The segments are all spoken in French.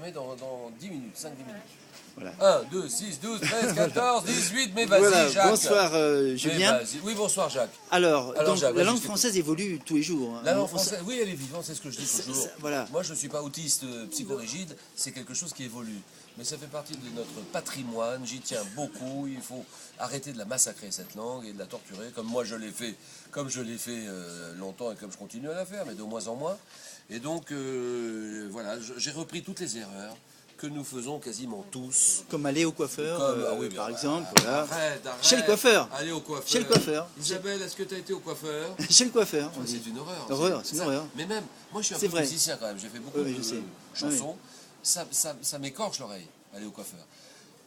fermer dans 10 minutes, 5-10 minutes. Voilà. 1, 2, 6, 12, 13, 14, 18, mais vas-y Voilà, Jacques. bonsoir Julien. Oui, bonsoir Jacques. Alors Jacques, la vas-y, langue je française évolue tous les jours. Hein. La langue française, oui, elle est vivante, c'est ce que je dis toujours. Voilà. Moi, je ne suis pas autiste psychorigide, c'est quelque chose qui évolue. Mais ça fait partie de notre patrimoine, j'y tiens beaucoup. Il faut arrêter de la massacrer, cette langue, et de la torturer, comme moi je l'ai fait, longtemps et comme je continue à la faire, mais de moins en moins. Et donc, voilà, j'ai repris toutes les erreurs que nous faisons quasiment tous. Comme aller au coiffeur, par exemple. Voilà. Arrête. Chez le coiffeur. Aller au coiffeur. Chez le coiffeur. Isabelle, est-ce que tu as été au coiffeur? Chez le coiffeur. C'est une horreur. C'est une horreur. Mais même, moi je suis un peu musicien quand même, j'ai fait beaucoup de chansons. Ça m'écorche l'oreille, aller au coiffeur.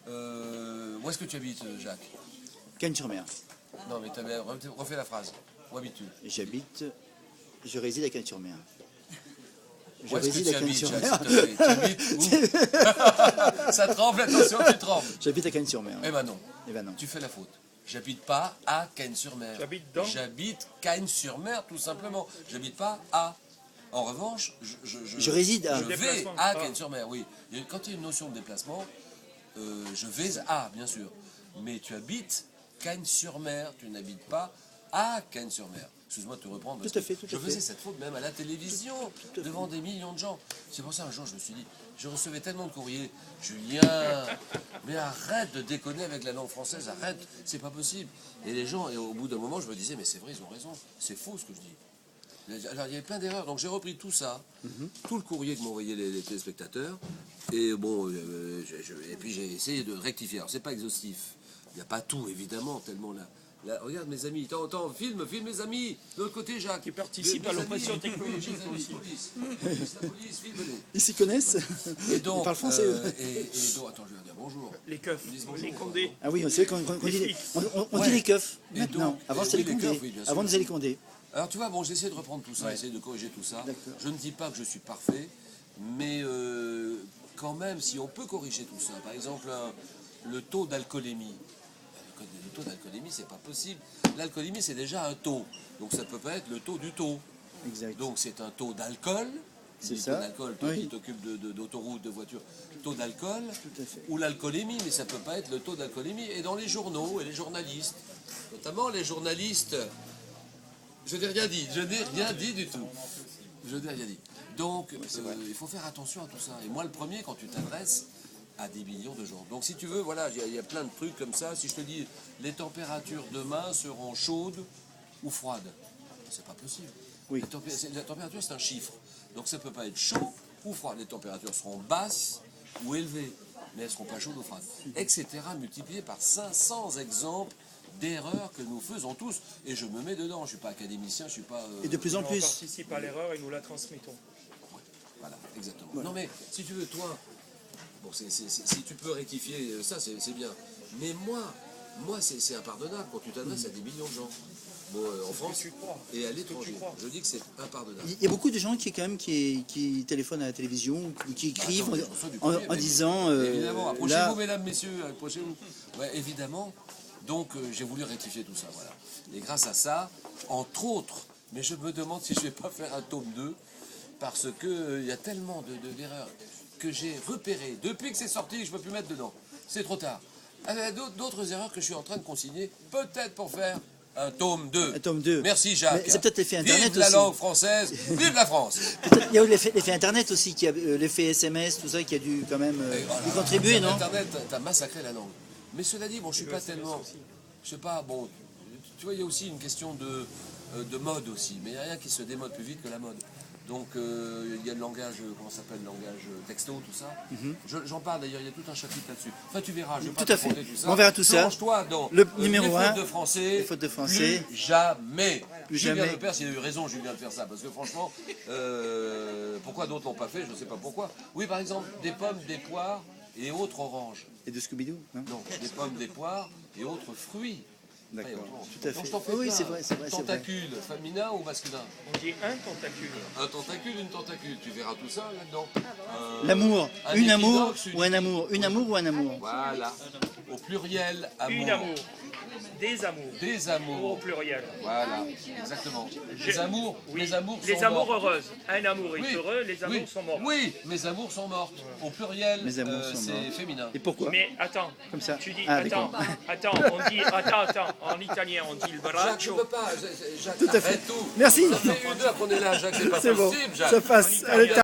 Où est-ce que tu habites, Jacques? Cagnes-sur-Mer. Non, mais refais la phrase. Où habites-tu? Je réside à Cagnes-sur-Mer. Où est-ce que tu habites, Jacques, s'il te plaît? Tu habites où? Ça tremble, attention, tu trembles. J'habite à Cagnes-sur-Mer. Eh ben non. Non. Tu fais la faute. J'habite pas à Cagnes-sur-Mer. J'habite Cagnes-sur-Mer, tout simplement. J'habite pas à. En revanche, je réside à. Je vais à Cagnes-sur-Mer, oui. Quand il y a une notion de déplacement, je vais à, bien sûr. Mais tu habites Cagnes-sur-Mer, tu n'habites pas à Cagnes-sur-Mer. Excuse-moi de te reprendre. Tout à fait. Je faisais cette faute même à la télévision, devant des millions de gens. C'est pour ça un jour je me suis dit, je recevais tellement de courriers, Julien, mais arrête de déconner avec la langue française, arrête, c'est pas possible. Et les gens, et au bout d'un moment, je me disais, mais c'est vrai, ils ont raison, c'est faux ce que je dis. Alors il y avait plein d'erreurs, donc j'ai repris tout ça, tout le courrier que m'envoyaient les téléspectateurs, et bon, et puis j'ai essayé de rectifier. Alors c'est pas exhaustif, il n'y a pas tout évidemment, tellement là. Là, regarde mes amis, filme mes amis, de l'autre côté Jacques. Qui participent à l'oppression technologique aussi. Police, filme-les. Ils s'y connaissent. Et donc, ils parlent français. Et donc, attends, je vais dire bonjour. Les keufs, les condés. Ah oui, c'est vrai qu'on dit, on dit les keufs maintenant. Avant c'était les condés. Avant on disait les condés. Alors tu vois, bon, j'ai essayé de reprendre tout ça, essayer de corriger tout ça. Je ne dis pas que je suis parfait, mais quand même, si on peut corriger tout ça, par exemple, le taux d'alcoolémie. Le taux d'alcoolémie, c'est pas possible. L'alcoolémie, c'est déjà un taux. Donc ça peut pas être le taux du taux. Exact. Donc c'est un taux d'alcool. C'est ça. Taux d'alcool, toi qui t'occupes d'autoroute, de voiture. Taux d'alcool. Tout à fait. Ou l'alcoolémie, mais ça peut pas être le taux d'alcoolémie. Et dans les journaux et les journalistes, notamment les journalistes, je n'ai rien dit. Je n'ai rien dit du tout. Je n'ai rien dit. Donc il faut faire attention à tout ça. Et moi le premier, quand tu t'adresses à des millions de gens. Donc si tu veux, voilà, il y a plein de trucs comme ça. Si je te dis les températures demain seront chaudes ou froides, c'est pas possible. Oui. La température, c'est un chiffre. Donc ça peut pas être chaud ou froid. Les températures seront basses ou élevées, mais elles seront pas chaudes ou froides. Etc. multiplié par 500 exemples d'erreurs que nous faisons tous. Et je me mets dedans. Je suis pas académicien, je suis pas... Et de plus en plus. On participe à l'erreur et nous la transmettons. Ouais, voilà, exactement. Voilà. Non mais, si tu veux, toi... Bon, si tu peux rectifier ça, c'est bien. Mais moi c'est impardonnable quand tu t'adresses à des millions de gens. Bon, en France et à l'étranger. Je dis que c'est impardonnable. Il y a beaucoup de gens qui téléphonent à la télévision, qui écrivent en disant... évidemment, approchez-vous, mesdames, messieurs, approchez-vous. Ouais, évidemment. Donc, j'ai voulu rectifier tout ça, voilà. Et grâce à ça, entre autres, mais je me demande si je ne vais pas faire un tome 2, parce qu'il y a tellement d'erreurs que j'ai repéré depuis que c'est sorti, je ne peux plus mettre dedans. C'est trop tard. D'autres erreurs que je suis en train de consigner, peut-être pour faire un tome 2. Un tome 2. Merci Jacques. C'est peut-être l'effet Internet vive la aussi. langue française, vive la France. Il y a eu l'effet Internet aussi, l'effet SMS, tout ça qui a dû quand même y contribuer, non? Internet, t'as massacré la langue. Mais cela dit, bon, je suis pas tellement... Je sais pas, bon, tu vois, il y a aussi une question de mode aussi, mais il n'y a rien qui se démode plus vite que la mode. Donc il y a le langage, comment ça s'appelle, le langage texto, tout ça. J'en parle d'ailleurs, il y a tout un chapitre là-dessus. Enfin, tu verras, je vais pas te raconter tout ça. On verra tout ça. Plonge-toi dans le numéro les 1, fautes de français. les fautes de français. Plus jamais. Plus Julien jamais. Lepers, il a eu raison, Julien, de faire ça. Parce que franchement, pourquoi d'autres l'ont pas fait, je ne sais pas pourquoi. Oui, par exemple, des pommes, des poires et autres oranges. Et de Scooby-Doo, non? Non, des pommes, des poires et autres fruits. D'accord, tout à fait. Donc, je t'en fais Oui, plein. c'est vrai, c'est vrai. Tentacule, féminin ou masculin? On dit un tentacule. Un tentacule, une tentacule. Tu verras tout ça là-dedans. L'amour, un une amour équinoxe, ou un amour, une amour ou un amour. Voilà. Au pluriel, amour. Une amour. des amours. Des Au amours. pluriel. Voilà, exactement. Je- Les amours, Oui. les amours Les sont amours morts. heureuses. Un amour est Oui, heureux, les amours oui, sont morts. Oui, mes amours sont mortes. Au pluriel, Mes amours sont c'est morts. féminin. Et pourquoi? Mais attends, Comme ça. tu dis, Ah, attends, d'accord. attends, en italien on dit le Jacques, tu braccio. peux pas. Jacques, Tout à fait. arrête tout. Merci. Ça fait une heure qu'on est là, Jacques, c'est pas C'est bon, possible, Jacques. ça passe. En Allez, italien.